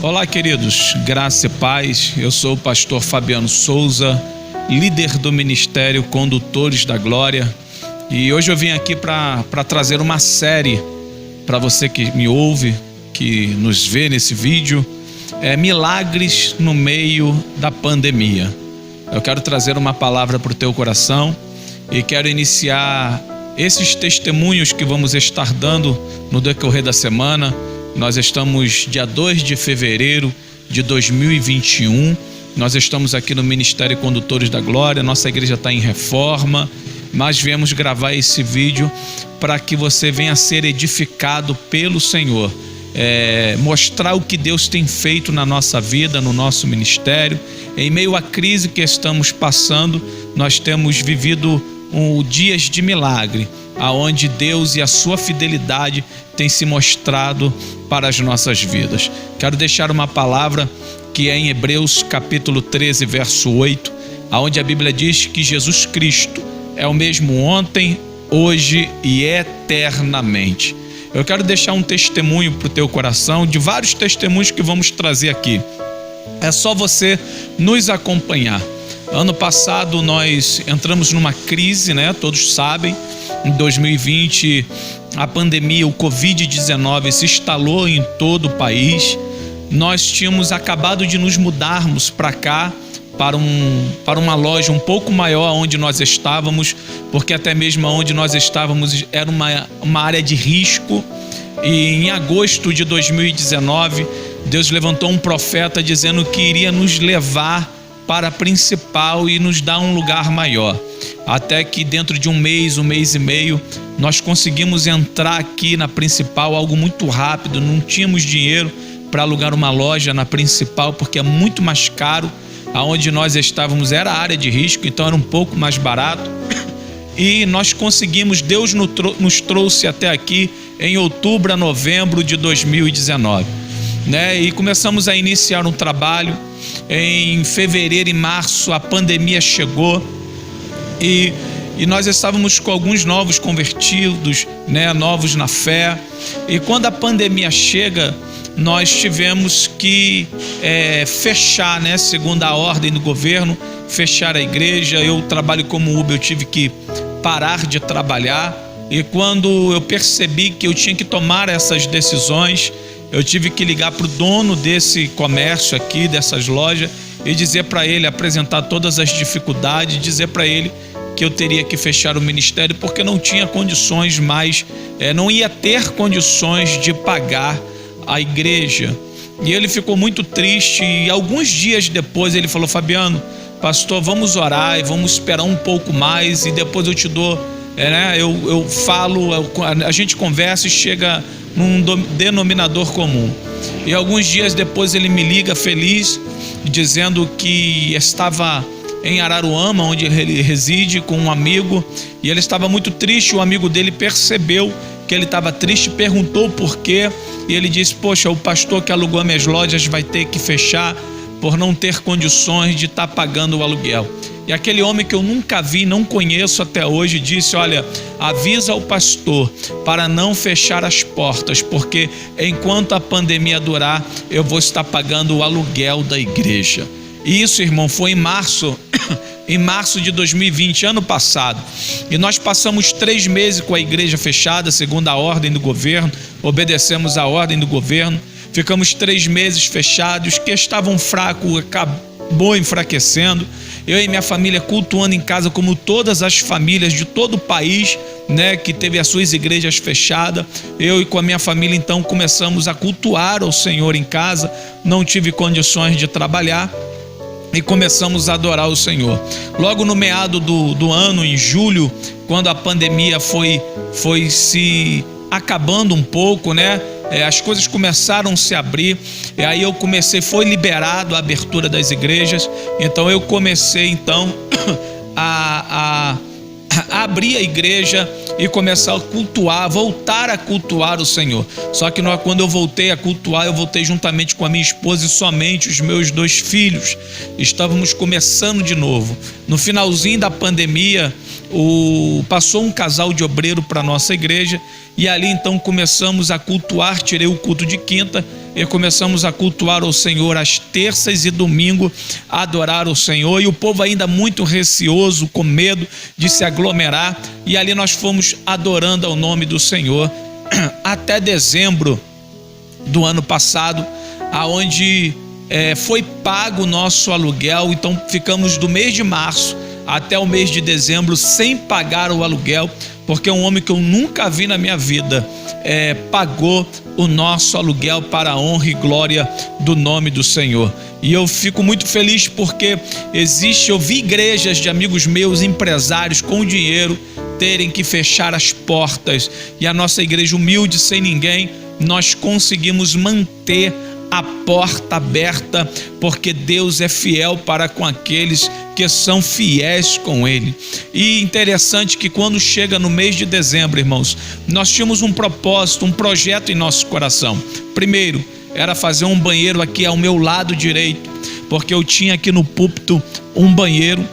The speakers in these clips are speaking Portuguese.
Olá, queridos, graça e paz. Eu sou o pastor Fabiano Souza, líder do Ministério Condutores da Glória, e hoje eu vim aqui para trazer uma série para você que me ouve, que nos vê nesse vídeo, milagres no meio da pandemia. Eu quero trazer uma palavra para o teu coração e quero iniciar esses testemunhos que vamos estar dando no decorrer da semana. Nós estamos dia 2 de fevereiro de 2021, nós estamos aqui no Ministério Condutores da Glória, nossa igreja está em reforma, mas viemos gravar esse vídeo para que você venha ser edificado pelo Senhor, mostrar o que Deus tem feito na nossa vida, no nosso ministério. Em meio à crise que estamos passando, nós temos vivido dias de milagre, aonde Deus e a sua fidelidade têm se mostrado para as nossas vidas. Quero deixar uma palavra que é em Hebreus capítulo 13, verso 8, aonde a Bíblia diz que Jesus Cristo é o mesmo ontem, hoje e eternamente. Eu quero deixar um testemunho para o teu coração, de vários testemunhos que vamos trazer aqui. É só você nos acompanhar. Ano passado nós entramos numa crise, todos sabem. Em 2020 a pandemia, o Covid-19 se instalou em todo o país. Nós tínhamos acabado de nos mudarmos para cá, para uma loja um pouco maior onde nós estávamos, porque até mesmo onde nós estávamos era uma área de risco. E em agosto de 2019, Deus levantou um profeta dizendo que iria nos levar para a principal e nos dar um lugar maior. Até que dentro de um mês e meio, nós conseguimos entrar aqui na principal, algo muito rápido. Não tínhamos dinheiro para alugar uma loja na principal, porque é muito mais caro. Aonde nós estávamos era a área de risco, então era um pouco mais barato. E nós conseguimos, Deus nos trouxe até aqui em outubro a novembro de 2019. E começamos a iniciar um trabalho. Em fevereiro e março a pandemia chegou e nós estávamos com alguns novos convertidos, novos na fé. E quando a pandemia chega, nós tivemos que fechar, segundo a ordem do governo, fechar a igreja. Eu trabalho como Uber, eu tive que parar de trabalhar. E quando eu percebi que eu tinha que tomar essas decisões, eu tive que ligar para o dono desse comércio aqui, dessas lojas, e dizer para ele, apresentar todas as dificuldades, dizer para ele que eu teria que fechar o ministério porque não tinha condições mais, não ia ter condições de pagar a igreja. E ele ficou muito triste e alguns dias depois ele falou: Fabiano, pastor, vamos orar e vamos esperar um pouco mais e depois eu te dou, eu falo, a gente conversa e chega num denominador comum. E alguns dias depois ele me liga feliz, dizendo que estava em Araruama, onde ele reside, com um amigo, e ele estava muito triste. O amigo dele percebeu que ele estava triste, perguntou por quê, e ele disse: poxa, o pastor que alugou as minhas lojas vai ter que fechar por não ter condições de estar pagando o aluguel. E aquele homem que eu nunca vi, não conheço até hoje, disse: olha, avisa o pastor para não fechar as portas, porque enquanto a pandemia durar, eu vou estar pagando o aluguel da igreja. E isso, irmão, foi em março de 2020, ano passado. E nós passamos 3 meses com a igreja fechada, segundo a ordem do governo, obedecemos a ordem do governo. Ficamos 3 meses fechados, que estavam fracos, acabou enfraquecendo. Eu e minha família cultuando em casa, como todas as famílias de todo o país, que teve as suas igrejas fechadas. Eu e com a minha família então começamos a cultuar ao Senhor em casa. Não tive condições de trabalhar e começamos a adorar o Senhor. Logo no meado do ano, em julho, quando a pandemia foi se acabando um pouco, as coisas começaram a se abrir, e aí foi liberado a abertura das igrejas. Então eu comecei então a abrir a igreja e começar a cultuar, voltar a cultuar o Senhor. Só que quando eu voltei a cultuar, eu voltei juntamente com a minha esposa e somente os meus 2 filhos. Estávamos começando de novo. No finalzinho da pandemia, passou um casal de obreiro para a nossa igreja, e ali então começamos a cultuar. Tirei o culto de quinta e começamos a cultuar o Senhor às terças e domingo, a adorar o Senhor, e o povo ainda muito receoso, com medo de se aglomerar, e ali nós fomos adorando ao nome do Senhor até dezembro do ano passado, aonde foi pago o nosso aluguel. Então ficamos do mês de março até o mês de dezembro sem pagar o aluguel, porque um homem que eu nunca vi na minha vida pagou o nosso aluguel para a honra e glória do nome do Senhor. E eu fico muito feliz porque eu vi igrejas de amigos meus, empresários com dinheiro, terem que fechar as portas, e a nossa igreja humilde, sem ninguém, nós conseguimos manter a porta aberta, porque Deus é fiel para com aqueles que são fiéis com Ele. E interessante que quando chega no mês de dezembro, irmãos, nós tínhamos um propósito, um projeto em nosso coração. Primeiro, era fazer um banheiro aqui ao meu lado direito, porque eu tinha aqui no púlpito um banheiro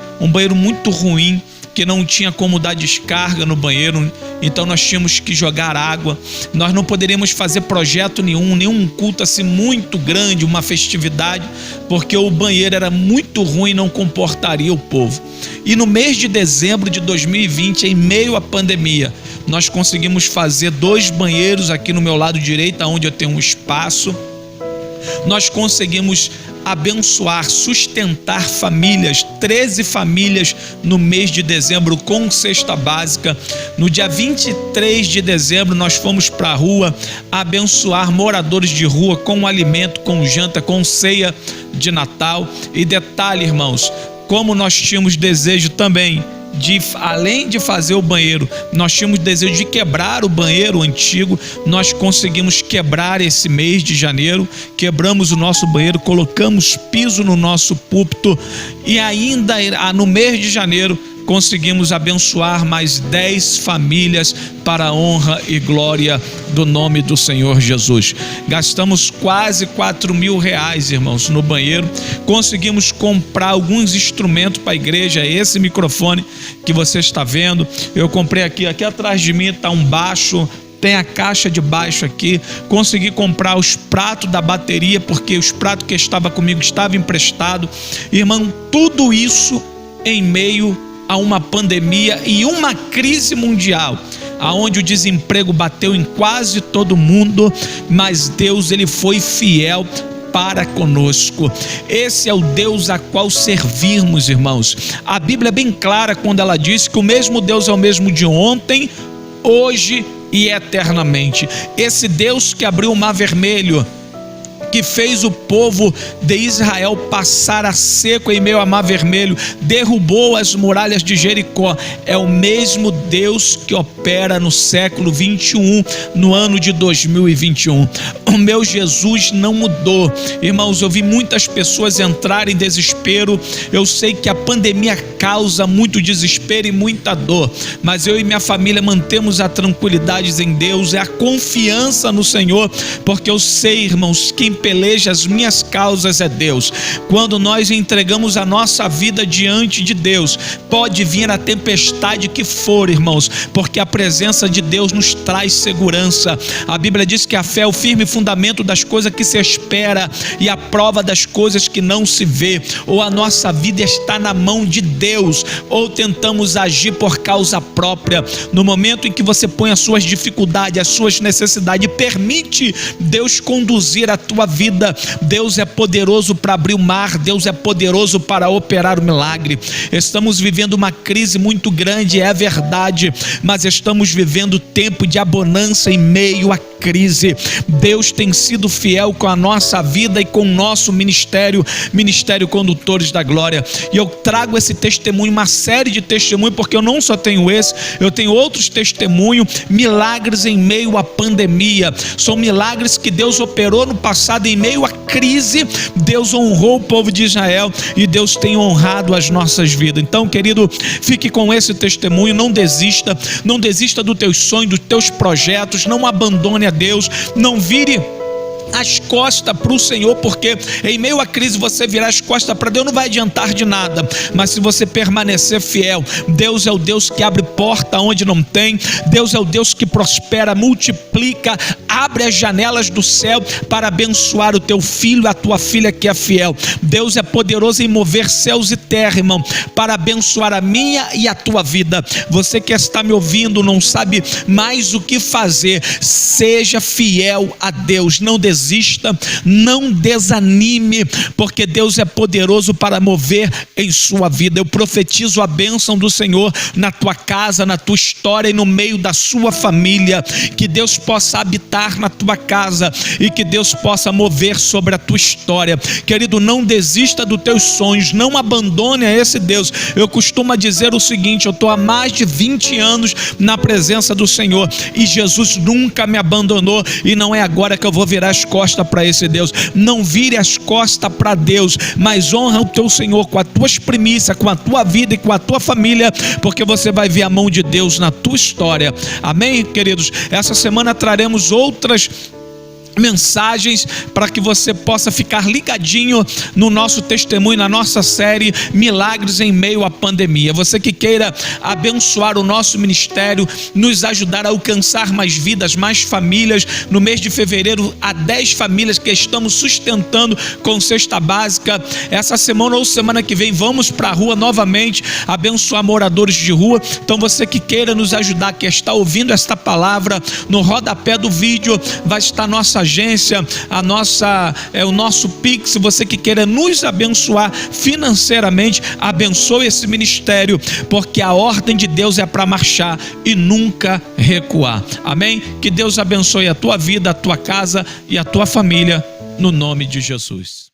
muito ruim, que não tinha como dar descarga no banheiro, então nós tínhamos que jogar água. Nós não poderíamos fazer projeto nenhum culto assim muito grande, uma festividade, porque o banheiro era muito ruim e não comportaria o povo. E no mês de dezembro de 2020, em meio à pandemia, nós conseguimos fazer 2 banheiros aqui no meu lado direito, onde eu tenho um espaço. Nós conseguimos abençoar, sustentar famílias, 13 famílias no mês de dezembro com cesta básica. No dia 23 de dezembro nós fomos para a rua abençoar moradores de rua com alimento, com janta, com ceia de Natal. E detalhe, irmãos, como nós tínhamos desejo também além de fazer o banheiro, nós tínhamos desejo de quebrar o banheiro antigo. Nós conseguimos quebrar esse mês de janeiro, quebramos o nosso banheiro, colocamos piso no nosso púlpito, e ainda no mês de janeiro conseguimos abençoar mais 10 famílias para a honra e glória do nome do Senhor Jesus. Gastamos quase R$4.000, irmãos, no banheiro. Conseguimos comprar alguns instrumentos para a igreja. Esse microfone que você está vendo, eu comprei aqui atrás de mim está um baixo, tem a caixa de baixo aqui. Consegui comprar os pratos da bateria, porque os pratos que estava comigo estavam emprestados. Irmão, tudo isso em meio a uma pandemia e uma crise mundial, aonde o desemprego bateu em quase todo mundo, mas Deus, Ele foi fiel para conosco. Esse é o Deus a qual servirmos, irmãos. A Bíblia é bem clara quando ela diz que o mesmo Deus é o mesmo de ontem, hoje e eternamente. Esse Deus que abriu o Mar Vermelho, que fez o povo de Israel passar a seco em meio ao Mar Vermelho, derrubou as muralhas de Jericó, é o mesmo Deus que opera no século 21, no ano de 2021. O meu Jesus não mudou. Irmãos, eu vi muitas pessoas entrarem em desespero. Eu sei que a pandemia causa muito desespero e muita dor, mas eu e minha família mantemos a tranquilidade em Deus, é a confiança no Senhor, porque eu sei, irmãos, quem peleja as minhas causas é Deus. Quando nós entregamos a nossa vida diante de Deus, pode vir a tempestade que for, irmãos, porque a presença de Deus nos traz segurança. A Bíblia diz que a fé é o firme fundamento das coisas que se espera e a prova das coisas que não se vê. Ou a nossa vida está na mão de Deus, ou tentamos agir por causa própria. No momento em que você põe as suas dificuldades, as suas necessidades, e permite Deus conduzir a tua vida, Deus é poderoso para abrir o mar, Deus é poderoso para operar o milagre. Estamos vivendo uma crise muito grande, é verdade, mas estamos vivendo tempo de abundância em meio à crise. Deus tem sido fiel com a nossa vida e com o nosso ministério Condutores da Glória. E eu trago esse testemunho, uma série de testemunhos, porque eu não só tenho esse, eu tenho outros testemunhos, milagres em meio à pandemia. São milagres que Deus operou no passado em meio à crise. Deus honrou o povo de Israel e Deus tem honrado as nossas vidas. Então, querido, fique com esse testemunho, não desista dos teus sonhos, dos teus projetos, não abandone a Deus, não vire as costas para o Senhor, porque em meio à crise você virar as costas para Deus não vai adiantar de nada. Mas se você permanecer fiel, Deus é o Deus que abre porta onde não tem. Deus é o Deus que prospera, multiplica, abre as janelas do céu para abençoar o teu filho, a tua filha que é fiel. Deus é poderoso em mover céus e terra, irmão, para abençoar a minha e a tua vida. Você que está me ouvindo, não sabe mais o que fazer, seja fiel a Deus, não desista, não desanime, porque Deus é poderoso para mover em sua vida. Eu profetizo a bênção do Senhor na tua casa, na tua história e no meio da sua família. Que Deus possa habitar na tua casa e que Deus possa mover sobre a tua história. Querido, não desista dos teus sonhos, não abandone a esse Deus. Eu costumo dizer o seguinte: eu estou há mais de 20 anos na presença do Senhor e Jesus nunca me abandonou, e não é agora que eu vou virar as costas para esse Deus. Não vire as costas para Deus, mas honra o teu Senhor com as tuas primícias, com a tua vida e com a tua família, porque você vai ver a mão de Deus na tua história. Amém, queridos? Essa semana traremos outras mensagens para que você possa ficar ligadinho no nosso testemunho, na nossa série Milagres em Meio à Pandemia. Você que queira abençoar o nosso ministério, nos ajudar a alcançar mais vidas, mais famílias. No mês de fevereiro, há 10 famílias que estamos sustentando com cesta básica. Essa semana ou semana que vem vamos para a rua novamente abençoar moradores de rua. Então você que queira nos ajudar, que está ouvindo esta palavra, no rodapé do vídeo vai estar nossa agência, o nosso Pix. Você que queira nos abençoar financeiramente, abençoe esse ministério, porque a ordem de Deus é para marchar e nunca recuar. Amém? Que Deus abençoe a tua vida, a tua casa e a tua família, no nome de Jesus.